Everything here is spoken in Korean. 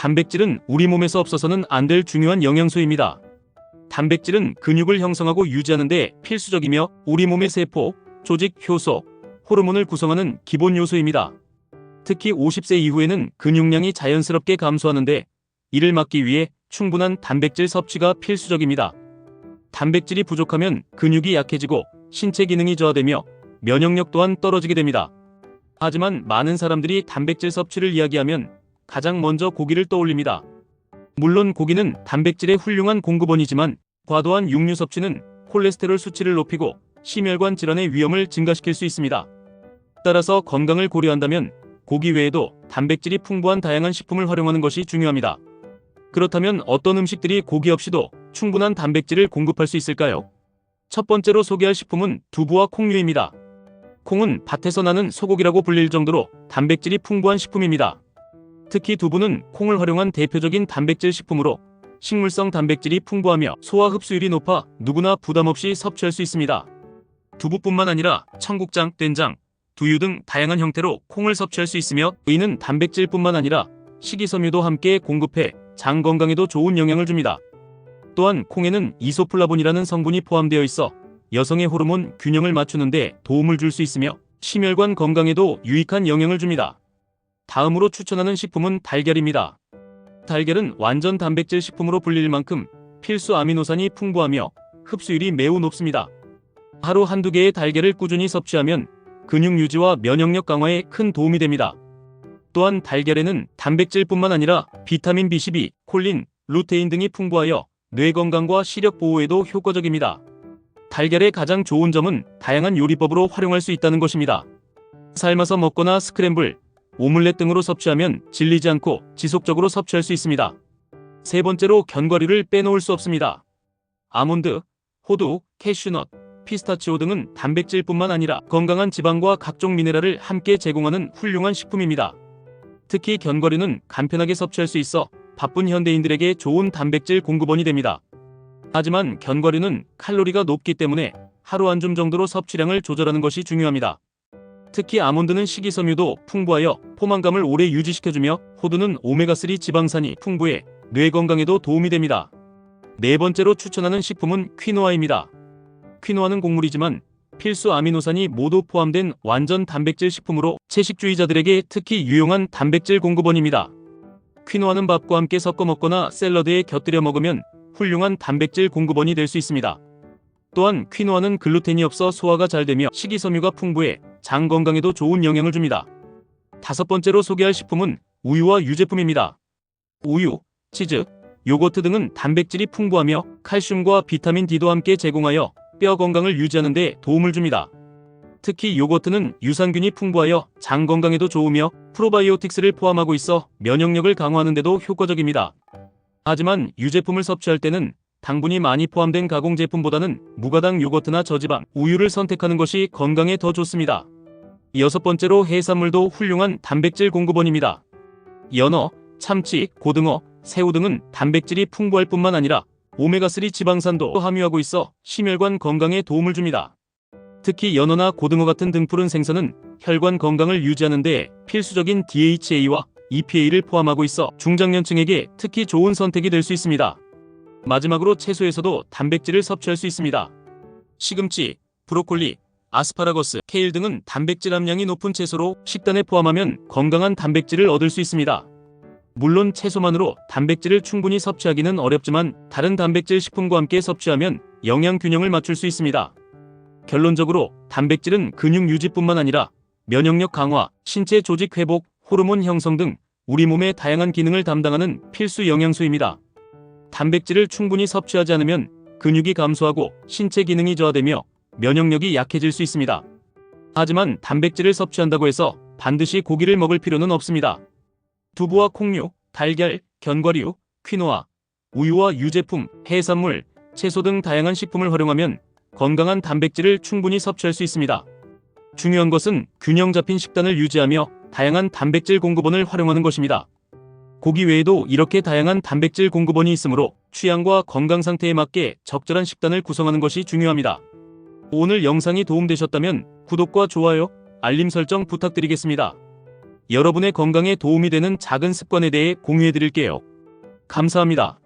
단백질은 우리 몸에서 없어서는 안 될 중요한 영양소입니다. 단백질은 근육을 형성하고 유지하는 데 필수적이며 우리 몸의 세포, 조직, 효소, 호르몬을 구성하는 기본 요소입니다. 특히 50세 이후에는 근육량이 자연스럽게 감소하는데 이를 막기 위해 충분한 단백질 섭취가 필수적입니다. 단백질이 부족하면 근육이 약해지고 신체 기능이 저하되며 면역력 또한 떨어지게 됩니다. 하지만 많은 사람들이 단백질 섭취를 이야기하면 가장 먼저 고기를 떠올립니다. 물론 고기는 단백질의 훌륭한 공급원이지만 과도한 육류 섭취는 콜레스테롤 수치를 높이고 심혈관 질환의 위험을 증가시킬 수 있습니다. 따라서 건강을 고려한다면 고기 외에도 단백질이 풍부한 다양한 식품을 활용하는 것이 중요합니다. 그렇다면 어떤 음식들이 고기 없이도 충분한 단백질을 공급할 수 있을까요? 첫 번째로 소개할 식품은 두부와 콩류입니다. 콩은 밭에서 나는 소고기라고 불릴 정도로 단백질이 풍부한 식품입니다. 특히 두부는 콩을 활용한 대표적인 단백질 식품으로 식물성 단백질이 풍부하며 소화 흡수율이 높아 누구나 부담 없이 섭취할 수 있습니다. 두부뿐만 아니라 청국장, 된장, 두유 등 다양한 형태로 콩을 섭취할 수 있으며 의는 단백질뿐만 아니라 식이섬유도 함께 공급해 장 건강에도 좋은 영향을 줍니다. 또한 콩에는 이소플라본이라는 성분이 포함되어 있어 여성의 호르몬 균형을 맞추는 데 도움을 줄 수 있으며 심혈관 건강에도 유익한 영향을 줍니다. 다음으로 추천하는 식품은 달걀입니다. 달걀은 완전 단백질 식품으로 불릴 만큼 필수 아미노산이 풍부하며 흡수율이 매우 높습니다. 하루 한두 개의 달걀을 꾸준히 섭취하면 근육 유지와 면역력 강화에 큰 도움이 됩니다. 또한 달걀에는 단백질뿐만 아니라 비타민 B12, 콜린, 루테인 등이 풍부하여 뇌 건강과 시력 보호에도 효과적입니다. 달걀의 가장 좋은 점은 다양한 요리법으로 활용할 수 있다는 것입니다. 삶아서 먹거나 스크램블, 오믈렛 등으로 섭취하면 질리지 않고 지속적으로 섭취할 수 있습니다. 세 번째로 견과류를 빼놓을 수 없습니다. 아몬드, 호두, 캐슈넛, 피스타치오 등은 단백질뿐만 아니라 건강한 지방과 각종 미네랄을 함께 제공하는 훌륭한 식품입니다. 특히 견과류는 간편하게 섭취할 수 있어 바쁜 현대인들에게 좋은 단백질 공급원이 됩니다. 하지만 견과류는 칼로리가 높기 때문에 하루 한 줌 정도로 섭취량을 조절하는 것이 중요합니다. 특히 아몬드는 식이섬유도 풍부하여 포만감을 오래 유지시켜주며 호두는 오메가3 지방산이 풍부해 뇌 건강에도 도움이 됩니다. 네 번째로 추천하는 식품은 퀴노아입니다. 퀴노아는 곡물이지만 필수 아미노산이 모두 포함된 완전 단백질 식품으로 채식주의자들에게 특히 유용한 단백질 공급원입니다. 퀴노아는 밥과 함께 섞어 먹거나 샐러드에 곁들여 먹으면 훌륭한 단백질 공급원이 될 수 있습니다. 또한 퀴노아는 글루텐이 없어 소화가 잘 되며 식이섬유가 풍부해 장 건강에도 좋은 영향을 줍니다. 다섯 번째로 소개할 식품은 우유와 유제품입니다. 우유, 치즈, 요거트 등은 단백질이 풍부하며 칼슘과 비타민 D도 함께 제공하여 뼈 건강을 유지하는 데 도움을 줍니다. 특히 요거트는 유산균이 풍부하여 장 건강에도 좋으며 프로바이오틱스를 포함하고 있어 면역력을 강화하는 데도 효과적입니다. 하지만 유제품을 섭취할 때는 당분이 많이 포함된 가공 제품보다는 무가당 요거트나 저지방, 우유를 선택하는 것이 건강에 더 좋습니다. 여섯 번째로 해산물도 훌륭한 단백질 공급원입니다. 연어, 참치, 고등어, 새우 등은 단백질이 풍부할 뿐만 아니라 오메가3 지방산도 함유하고 있어 심혈관 건강에 도움을 줍니다. 특히 연어나 고등어 같은 등푸른 생선은 혈관 건강을 유지하는 데 필수적인 DHA와 EPA를 포함하고 있어 중장년층에게 특히 좋은 선택이 될 수 있습니다. 마지막으로 채소에서도 단백질을 섭취할 수 있습니다. 시금치, 브로콜리, 아스파라거스, 케일 등은 단백질 함량이 높은 채소로 식단에 포함하면 건강한 단백질을 얻을 수 있습니다. 물론 채소만으로 단백질을 충분히 섭취하기는 어렵지만 다른 단백질 식품과 함께 섭취하면 영양 균형을 맞출 수 있습니다. 결론적으로 단백질은 근육 유지뿐만 아니라 면역력 강화, 신체 조직 회복, 호르몬 형성 등 우리 몸의 다양한 기능을 담당하는 필수 영양소입니다. 단백질을 충분히 섭취하지 않으면 근육이 감소하고 신체 기능이 저하되며 면역력이 약해질 수 있습니다. 하지만 단백질을 섭취한다고 해서 반드시 고기를 먹을 필요는 없습니다. 두부와 콩류, 달걀, 견과류, 퀴노아, 우유와 유제품, 해산물, 채소 등 다양한 식품을 활용하면 건강한 단백질을 충분히 섭취할 수 있습니다. 중요한 것은 균형 잡힌 식단을 유지하며 다양한 단백질 공급원을 활용하는 것입니다. 고기 외에도 이렇게 다양한 단백질 공급원이 있으므로 취향과 건강 상태에 맞게 적절한 식단을 구성하는 것이 중요합니다. 오늘 영상이 도움되셨다면 구독과 좋아요, 알림 설정 부탁드리겠습니다. 여러분의 건강에 도움이 되는 작은 습관에 대해 공유해 드릴게요. 감사합니다.